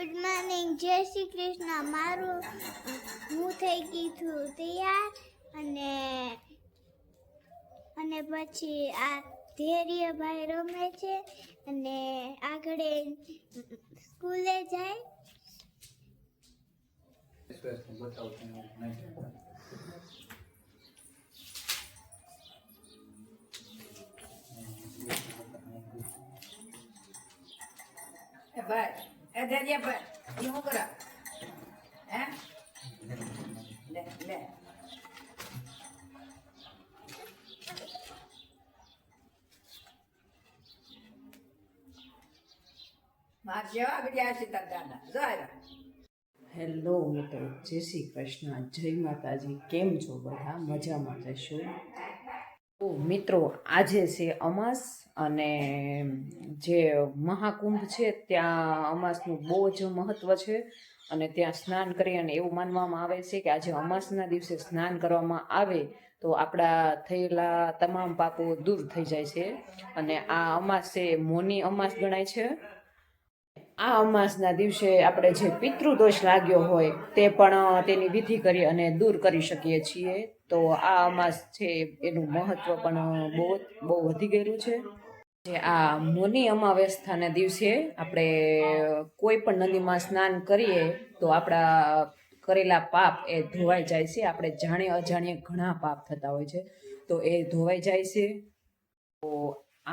Good morning, જય શ્રી કૃષ્ણ. મારું હું થઈ ગઈ છું તૈયાર અને પછી આ ધૈર્યભાઈ રમે છે અને આગળ સ્કૂલે જાય. ભાઈ એ ધૈર્ય ભાઈ શું કરા હે લે લે માર જેવા ગયા છે તાર દાદા જાય. હેલો મિત્રો, જય શ્રી કૃષ્ણ, જય માતાજી. કેમ છો બધા? મજામાં જશો? તો મિત્રો, આજે છે અમાસ અને જે મહાકુંભ છે ત્યાં અમાસનું બહુ જ મહત્વ છે અને ત્યાં સ્નાન કરી અને એવું માનવામાં આવે છે કે આજે અમાસના દિવસે સ્નાન કરવામાં આવે તો આપણા થયેલા તમામ પાપો દૂર થઈ જાય છે. અને આ અમાસ છે મૌની અમાસ ગણાય છે. આ અમાસના દિવસે આપણે જે પિતૃદોષ લાગ્યો હોય તે પણ તેની વિધિ કરી અને દૂર કરી શકીએ છીએ. તો આ અમાસ છે એનું મહત્વ પણ બહુ વધી ગયેલું છે. જે આ મૌની અમાવસ્થાના દિવસે આપણે કોઈ પણ નદીમાં સ્નાન કરીએ તો આપણા કરેલા પાપ એ ધોવાઈ જાય છે. આપણે જાણે અજાણીએ ઘણા પાપ થતા હોય છે તો એ ધોવાઈ જાય છે. તો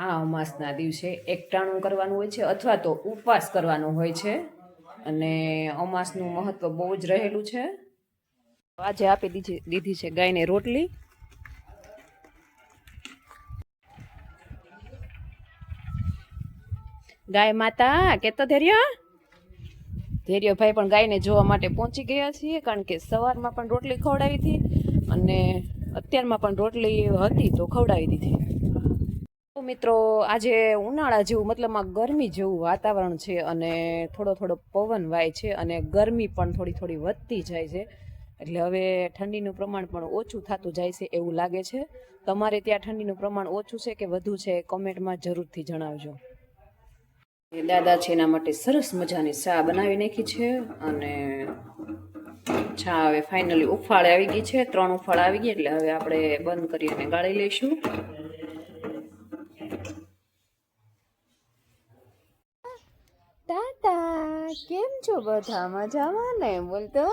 આ અમાસના દિવસે એકટાણું કરવાનું હોય છે અથવા તો ઉપવાસ કરવાનો હોય છે અને અમાસનું મહત્વ બહુ જ રહેલું છે. આજે આપી દીધી છે ગાયને રોટલી. ગાય માતા કેતો ધૈર્યભાઈ પણ ગાયને જોવા માટે પહોંચી ગયા છીએ, કારણ કે સવારમાં પણ રોટલી ખવડાવી હતી અને અત્યારમાં પણ રોટલી હતી તો ખવડાવી દીધી. મિત્રો, આજે ઉનાળા જેવું મતલબમાં ગરમી જેવું વાતાવરણ છે અને થોડો થોડો પવન વાય છે અને ગરમી પણ થોડી થોડી વધતી જાય છે. એટલે હવે ઠંડીનું પ્રમાણ પણ ઓછું થતું જાય છે એવું લાગે છે. તમારે ત્યાં ઠંડીનું પ્રમાણ ઓછું છે કે વધુ છે? કોમેન્ટમાં જરૂરથી જણાવજો. દાદા છે એના માટે સરસ મજાની ચા બનાવી નાખી છે અને ચા હવે ફાઇનલી ઉફાળે આવી ગઈ છે. 3 ઉફાળ આવી ગઈ એટલે હવે આપણે બંધ કરીને ગાળી લઈશું. ટાટા, કેમ છો બધા? મજામાં ને? બોલતો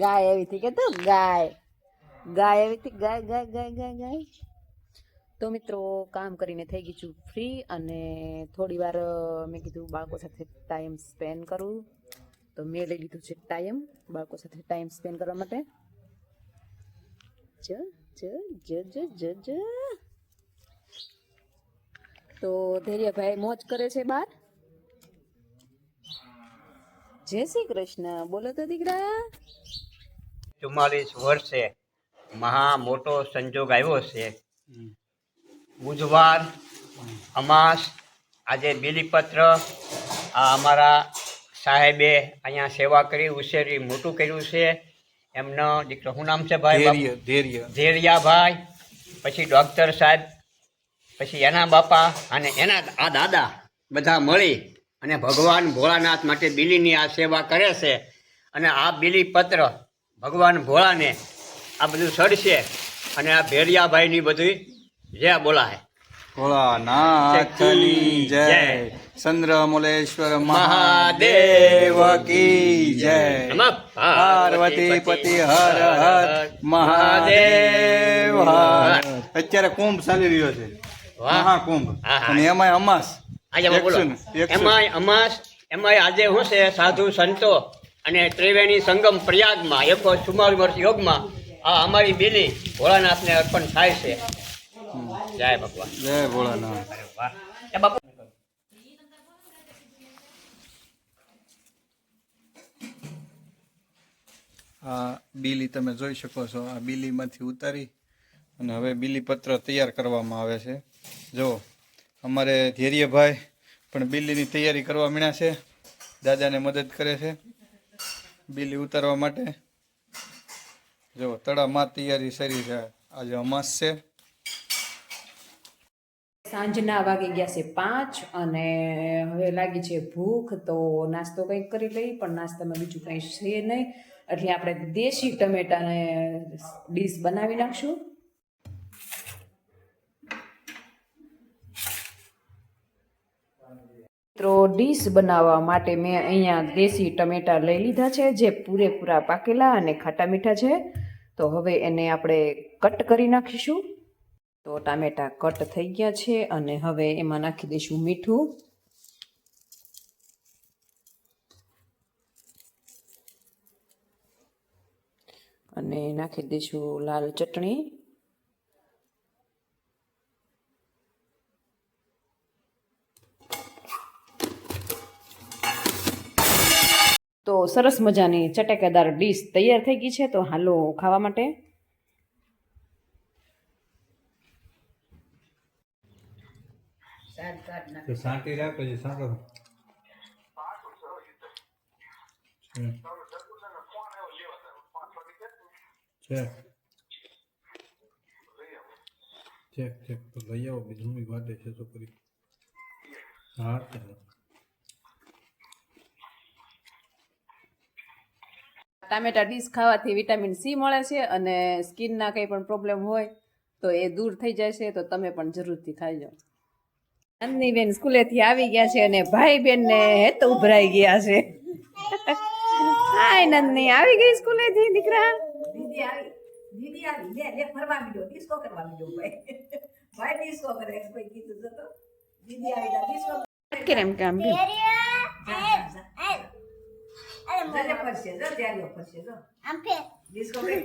ગાય આવી હતી કે તો ગાય આવી હતી. ગાય. તો મિત્રો, કામ કરીને થઈ ગઈ છું ફ્રી અને થોડી વાર મેં કીધું બાળકો સાથે ટાઈમ સ્પેન્ડ કરું, તો મેં લઈ લીધું છે ટાઈમ બાળકો સાથે ટાઈમ સ્પેન્ડ કરવા માટે. તો ધૈર્યભાઈ મોજ કરે છે બહાર. જય શ્રી કૃષ્ણ બોલો તો દીકરા. 44 વર્ષે મહા મોટો સંજોગ આવ્યો છે. બુધવાર અમાસ, આજે બીલીપત્ર. આ અમારા સાહેબે અહીંયા સેવા કરી, ઉછેરી, મોટું કર્યું છે. એમનો દીકરો શું નામ છે ભાઈ? ધૈર્યાભાઈ. પછી ડૉક્ટર સાહેબ, પછી એના બાપા અને એના આ દાદા બધા મળી અને ભગવાન ભોળાનાથ માટે બીલીની આ સેવા કરે છે. અને આ બીલીપત્ર ભગવાન ભોળાને આ બધું સડશે અને આ ભેરિયાભાઈની બધું જય બોલાય. ભોળાનાથની જય, ચંદ્રમૌલેશ્વર મહાદેવ કી જય, પાર્વતી પતિ હર હર મહાદેવ હર. અત્યારે કુંભ ચાલી રહ્યો છે, મહાકુંભ, અને એમાંય અમાસ. એમાંય અમાસ, એમાંય આજે શું છે, સાધુ સંતો અને ત્રિવેણી સંગમ પ્રયાગમાં 144 વર્ષ યોગમાં આ અમારી બીલી ભોળાનાથને અર્પણ થાય છે. જય ભગવાન, જય ભોળાનાથ. બાપુ આ બીલી તમે જોઈ શકો છો. આ બીલીમાંથી ઉતારી અને હવે બીલીપત્ર તૈયાર કરવામાં આવે છે. જો અમારે ધૈર્યભાઈ પણ બીલીની તૈયારી કરવા માંડ્યા છે, દાદાને મદદ કરે છે બીલી ઉતારવા માટે. જો તળામાં તૈયારી શરી છે. આજે અમાસ છે. સાંજના વાગી ગયા છે 5 અને હવે લાગી છે ભૂખ, તો નાસ્તો કંઈક કરી લઈ, પણ નાસ્તામાં બીજું કંઈ છે નહીં, એટલે આપણે દેશી ટમેટાને ડીશ બનાવી નાખશું. મિત્રો ડીશ બનાવવા માટે મેં અહીંયા દેશી ટમેટા લઈ લીધા છે, જે પૂરેપૂરા પાકેલા અને ખાટા મીઠા છે. તો હવે એને આપણે કટ કરી નાખીશું. તો ટામેટા કટ થઈ ગયા છે અને હવે એમાં નાખી દઈશું મીઠું, અને નાખી દઈશું લાલ ચટણી, તો સરસ મજાની ચટેકેદાર ડીશ તૈયાર થઈ ગઈ છે. તો હાલો ખાવા માટે. તો સાંટી રાખ પછી સાંટો ચેક ચેક તો લઈ આવો, બીજું બી વાટે છે તો કરી. હા ટામેટા ડીશ ખાવાથી વિટામિન સી મળે છે અને સ્કિનના કંઈ પણ પ્રોબ્લેમ હોય તો એ દૂર થઈ જાય છે. તો તમે પણ જરૂરથી ખાઈ જાઓ. નંદની બેન સ્કૂલેથી આવી ગયા છે અને ભાઈ બેન ને હેત ઉભરાઈ ગયા છે. હાય નંદની, આવી ગઈ સ્કૂલેથી દીકરા? દીદી આવી લે ફરવા મીડો, ડિસ્કો કરવા મીડો ભાઈ ડિસ્કો કરે કોઈ કીધું તો દીદી આવી જા ડિસ્કો કેમ કામ કે જલે ફરશે જો ત્યારીઓ ફરશે જો આમ ફેર ડિસ્કો કરે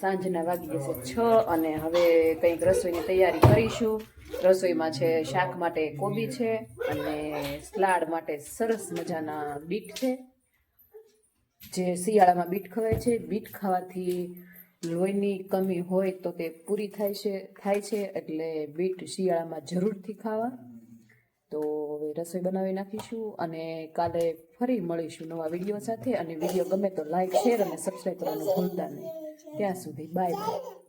સાંજના વાગી જશે 6 અને હવે કંઈક રસોઈની તૈયારી કરીશું. રસોઈમાં છે શાક માટે કોબી છે અને સલાડ માટે સરસ મજાના બીટ છે, જે શિયાળામાં બીટ ખવાય છે. બીટ ખાવાથી લોહીની કમી હોય તો તે પૂરી થાય છે, એટલે બીટ શિયાળામાં જરૂરથી ખાવા. તો હવે રસોઈ બનાવી નાખીશું અને કાલે ફરી મળીશું નવા વિડીયો સાથે. અને વિડીયો ગમે તો લાઈક, શેર અને સબસ્ક્રાઈબ કરવાનું ભૂલતા નહીં. ત્યાં સુધી બાય બાય.